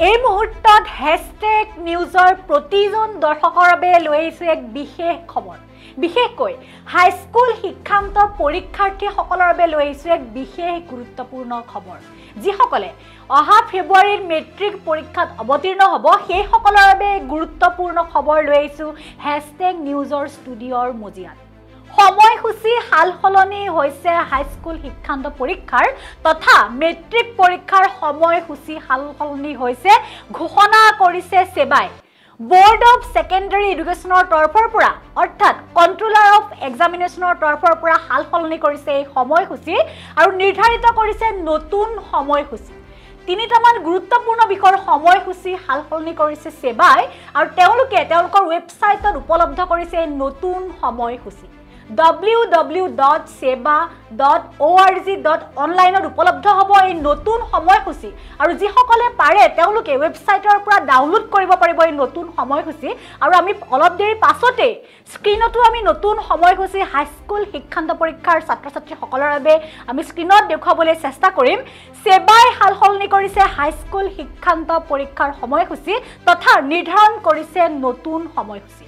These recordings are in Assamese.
এই মুহূৰ্তত হ্যাশট্যাগ নিউজৰ প্ৰতিজন দৰ্শকৰ বাবে লৈ আহিছো এক বিশেষ খবৰ বিশেষকৈ হাইস্কুল শিক্ষান্ত পৰীক্ষাৰ্থীসকলৰ বাবে লৈ আহিছো এক বিশেষ গুৰুত্বপূৰ্ণ খবৰ যিসকলে অহা ফেব্ৰুৱাৰীৰ মেট্ৰিক পৰীক্ষাত অৱতীৰ্ণ হ'ব সেই সকলৰ বাবে গুৰুত্বপূৰ্ণ খবৰ লৈ আহিছো হ্যাশট্যাগ নিউজৰ ষ্টুডিঅ'ৰ মজিয়াত সময়সূচী হালসলনি হৈছে হাইস্কুল শিক্ষান্ত পৰীক্ষাৰ তথা মেট্ৰিক পৰীক্ষাৰ সময়সূচী হালসলনি হৈছে ঘোষণা কৰিছে সেবাই Board of Secondary Educationৰ তৰফৰ পৰা অৰ্থাৎ Controller of Examinationৰ তৰফৰ পৰা হালসলনি কৰিছে এই সময়সূচী আৰু নিৰ্ধাৰিত কৰিছে নতুন সময়সূচী তিনিটামান গুৰুত্বপূৰ্ণ বিষয়ৰ সময়সূচী হালসলনি কৰিছে সেবাই আৰু তেওঁলোকে তেওঁলোকৰ ৱেবছাইটত উপলব্ধ কৰিছে নতুন সময়সূচী www.seba.org.online উপলব্ধ হ'ব এই নতুন সময়সূচী আৰু যিসকলে পাৰে তেওঁলোকে ৱেবছাইটৰ পৰা ডাউনলোড কৰিব পাৰিব এই নতুন সময়সূচী আৰু আমি অলপ দেৰি পাছতে স্ক্ৰিনতো আমি নতুন সময়সূচী হাইস্কুল শিক্ষান্ত পৰীক্ষাৰ ছাত্ৰ-ছাত্ৰীসকলৰ বাবে আমি স্ক্ৰিনত দেখুৱাবলৈ চেষ্টা কৰিম সেবাই হালসলনি কৰিছে হাইস্কুল শিক্ষান্ত পৰীক্ষাৰ সময়সূচী তথা নিৰ্ধাৰণ কৰিছে নতুন সময়সূচী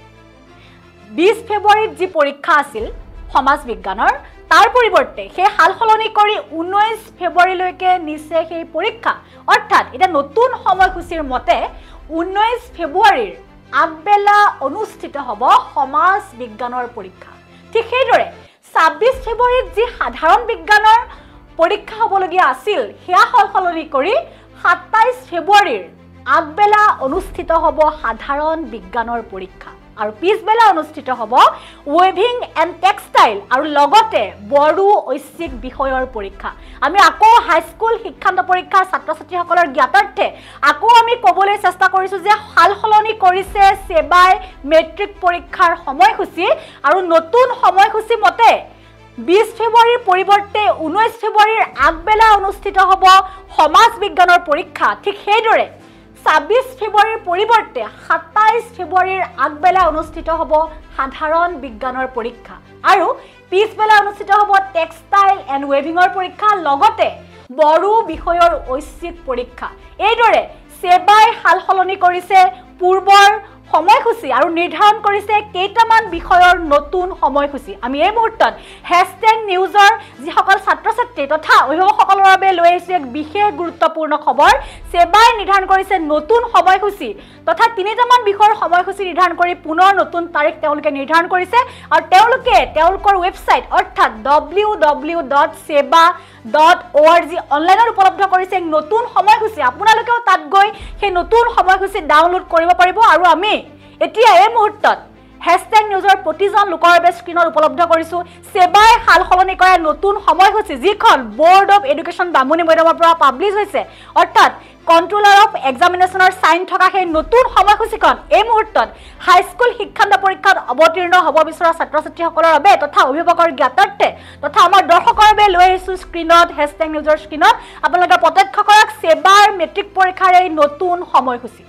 20 ফেব্ৰুৱাৰীত যি পৰীক্ষা আছিল সমাজ বিজ্ঞানৰ তাৰ পৰিৱৰ্তে সেই হালসলনি কৰি 19 ফেব্ৰুৱাৰীলৈকে নিছে সেই পৰীক্ষা অৰ্থাৎ এটা নতুন সময়সূচীৰ মতে 19 ফেব্ৰুৱাৰীৰ আগবেলা অনুষ্ঠিত হ'ব সমাজ বিজ্ঞানৰ পৰীক্ষা ঠিক সেইদৰে 26 ফেব্ৰুৱাৰীত যি সাধাৰণ বিজ্ঞানৰ পৰীক্ষা হ'বলগীয়া আছিল সেয়া হালসলনি কৰি 27 ফেব্ৰুৱাৰীৰ আগবেলা অনুষ্ঠিত হ'ব সাধাৰণ বিজ্ঞানৰ পৰীক্ষা আৰু পিছবেলা অনুষ্ঠিত হ'ব ওয়েভিং এণ্ড টেক্সটাইল আৰু লগতে বড়ো ঐচ্ছিক বিষয়ৰ পৰীক্ষা আমি আকৌ হাইস্কুল শিক্ষান্ত পৰীক্ষাৰ ছাত্ৰ-ছাত্ৰীসকলৰ জ্ঞাতাৰ্থে আকৌ আমি ক'বলৈ চেষ্টা কৰিছো যে হালসলনি কৰিছে সেবাই মেট্ৰিক পৰীক্ষাৰ সময়সূচী আৰু নতুন সময়সূচী মতে 20 ফেব্ৰুৱাৰীৰ পৰিৱৰ্তে 19 ফেব্ৰুৱাৰীৰ আগবেলা অনুষ্ঠিত হ'ব সমাজ বিজ্ঞানৰ পৰীক্ষা ঠিক সেইদৰে 26 ফেব্ৰুৱাৰীৰ পৰিৱৰ্তে 27 ফেব্ৰুৱাৰীৰ আগবেলা অনুষ্ঠিত হ'ব সাধাৰণ বিজ্ঞানৰ পৰীক্ষা আৰু পিছবেলা অনুষ্ঠিত হ'ব টেক্সটাইল এণ্ড ৱেভিঙৰ পৰীক্ষা লগতে বড়ো বিষয়ৰ ঐচ্ছিক পৰীক্ষা এইদৰে সেবাই হালসলনি কৰিছে পূৰ্বৰ সময়সূচী আৰু নিৰ্ধাৰণ কৰিছে কেইটামান বিষয়ৰ নতুন সময়সূচী আমি এই মুহূৰ্তত হ্যাশট্যাগ নিউজৰ যিসকল ছাত্ৰ-ছাত্ৰী তথা অভিভাৱকসকলৰ বাবে লৈ আহিছো এক বিশেষ গুৰুত্বপূৰ্ণ খবৰ সেবাই নিৰ্ধাৰণ কৰিছে নতুন সময়সূচী তথা তিনিটামান বিষয়ৰ সময়সূচী নিৰ্ধাৰণ কৰি পুনৰ নতুন তাৰিখ তেওঁলোকে নিৰ্ধাৰণ কৰিছে আৰু তেওঁলোকে তেওঁলোকৰ ৱেবছাইট অৰ্থাৎ www.seba.org অনলাইনত উপলব্ধ কৰিছে এক নতুন সময়সূচী আপোনালোকেও তাত গৈ সেই নতুন সময়সূচী ডাউনলোড কৰিব পাৰিব আৰু আমি এতিয়া এই মুহূৰ্তত হ্যাশট্যাগ নিউজৰ প্ৰতিজন লোকৰ বাবে স্ক্ৰিনত উপলব্ধ কৰিছো সেবাই হালসলনি কৰা নতুন সময়সূচী যিখন বোৰ্ড অফ এডুকেশ্যন বামুণী মৈদামৰ পৰা পাব্লিছ হৈছে অৰ্থাৎ কন্ট্ৰোলাৰ অফ এক্সামিনেশ্যনৰ সাইন থকা সেই নতুন সময়সূচীখন এই মুহূৰ্তত হাইস্কুল শিক্ষান্ত পৰীক্ষাত অৱতীৰ্ণ হ'ব বিচৰা ছাত্ৰ-ছাত্ৰীসকলৰ বাবে তথা অভিভাৱকৰ জ্ঞাতাৰ্থে তথা আমাৰ দৰ্শকৰ বাবে লৈ আহিছো স্ক্ৰিনত হ্যাশট্যাগ নিউজৰ স্ক্ৰিনত আপোনালোকে প্ৰত্যক্ষ কৰক সেবাৰ মেট্ৰিক পৰীক্ষাৰ এই নতুন সময়সূচী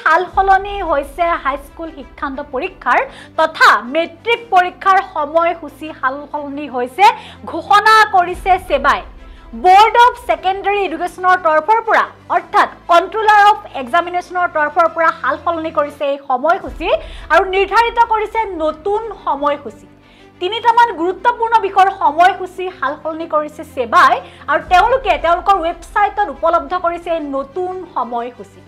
হালসলনি হৈছে হাইস্কুল শিক্ষান্ত পৰীক্ষাৰ তথা মেট্ৰিক পৰীক্ষাৰ সময়সূচী হালসলনি হৈছে ঘোষণা কৰিছে সেবাই Board of Secondary Educationৰ তৰফৰ পৰা অৰ্থাৎ Controller of Examinationৰ তৰফৰ পৰা হালসলনি কৰিছে এই সময়সূচী আৰু নিৰ্ধাৰিত কৰিছে নতুন সময়সূচী তিনিটামান গুৰুত্বপূৰ্ণ বিষয়ৰ সময়সূচী হালসলনি কৰিছে সেবাই আৰু তেওঁলোকে তেওঁলোকৰ ৱেবছাইটত উপলব্ধ কৰিছে নতুন সময়সূচী